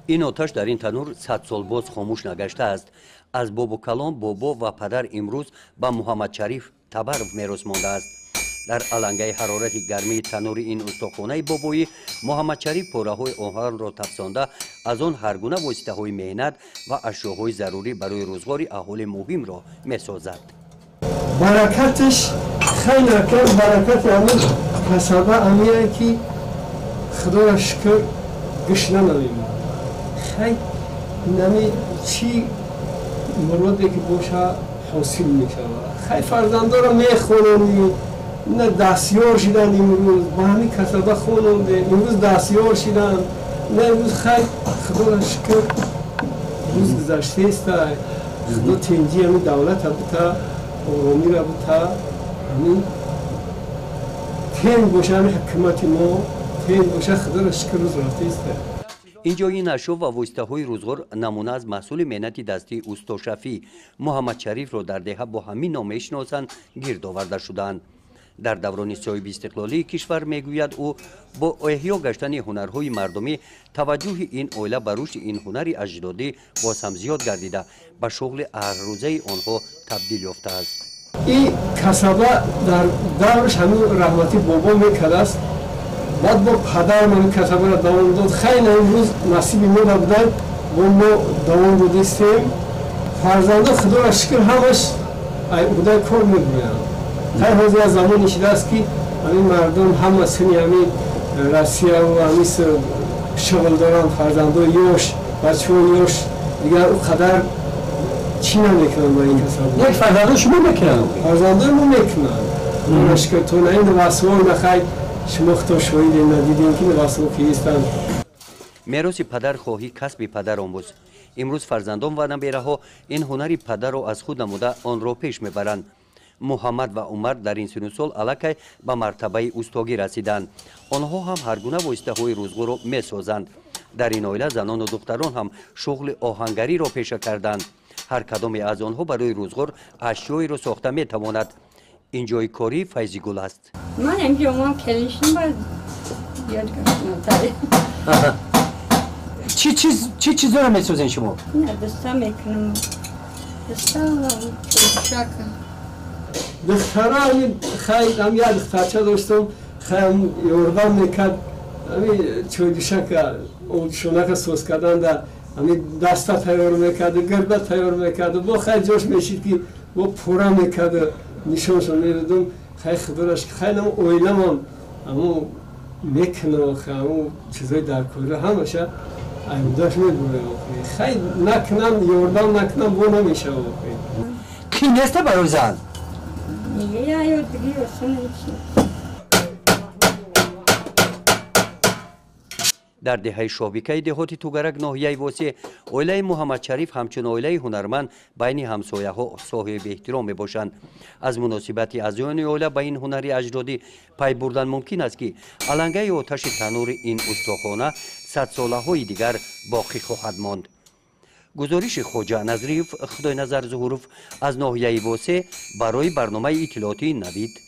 این آتش در این تنور 100 سال باز خاموش نگشته است. از بابا کلام بابا و پدر امروز با محمد شریف تبر میراث مانده است. در علنگه حرارت گرمی تنور این استخوانه بابایی محمد شریف پاره‌های آهن را تفسانده از آن هر گونه واسطه‌های مهنت و اشیاءهای ضروری برای روزگار اهالی مهم را میسازد. برکتش خیلی برکت همین کسبه همیه که خدا را شکر گشنه نمیم خیلی نمی چی مرادی که باشه حاصل می شود. خیلی فرزنده را میخونم نه دستیار شدن امروز با همین کسبه خوننده امروز دستیار شدن نه امروز خیلی خدا را شکر روز گذشته است خدا تنجی همین دولت بوده آرامی را بوده همین تن باشه همین حکمت ما تن باشه خدا را شکر روز رفته است. اینجا این اشیا و واسطه‌های روزگار نمونه از محصول مهنت دستی اوستا شفیع محمد شریف را در دهه با همین نام میشناسند گرد آورده شدند. در دوران صاحب استقلالی کشور میگوید او با احیا گشتن هنرهای مردمی توجه این عائله بر رشد این هنر اجدادی باز هم زیاد گردیده به شغل هر روزه آنها تبدیل یافته است. این کسبه در دورش همین رحمتی بابا میکرده است. بعد با پدر من کسبه را دوام داد. خیلی امروز نصیب ما بودن با ما دوام دادیم. فرزنده خدا را شکر همش بودن کار میگویند. خیلی حاضر از زمانی شده است که همین مردم همه سنی همین روسیه و همین شغل دارن فرزنده یوش بچه ها یوش دیگر او قدر چی نمیکنن با این کسب یک فرزنده شما میکنن؟ فرزنده ما میکنن مشکل تو نه این واسوان نخواهی شما خطا شوید ندیدیم که واسوان کیستن. میراث پدر خواهی کسب پدر آموز. امروز فرزندان و نبیره ها این هنری پدر را از خود نموده آن را پیش میبرند. محمد و عمر در این سن و سال الکی به مرتبه استاگی رسیدند. آنها هم هر گونه واسطه‌های روزگار را میسازند. در این عائله زنان و دختران هم شغل آهنگری را پیشه کردند. هر کدام از آنها برای روزگار اشیایی را ساخته میتواند. اینجای کاری فیضی گل است. من اینجا ما کلیشم باید یاد کنم. چی چیزا رو میسازین شما؟ نه دستا میکنم. دستا و چوشک. دخترها خیلی هم یه دخترچه داشتم خیلی یوردان میکرد همین چویدوشک شونک سوز کردن در همین دستا تیار میکرد گربه تیار میکرد با خیلی جوش میشید که با پورا میکرد نشانشون میدادم خیلی خبرش خیلی هم اویلم هم همون میکنه خیلی چیزای در کوره همشه ایمداش میبوره خیلی نکنم یوردان نکنم با نمیشه کی نیسته برای زن؟ در دهه شابیکه دهات توگرک ناحیه واسه عائله محمد شریف همچون عائله هنرمند بین همسایه ها صاحب احترام می باشند. از مناسبت اعضایان عائله به این هنری اجدادی پی بردن ممکن است که علنگه آتش تنور این استخوانه 100 ساله های دیگر باقی خواهد ماند. گزارش خواجه نظریف خدای نظر ظهوروف از ناحیه واسه برای برنامه اطلاعاتی نوید.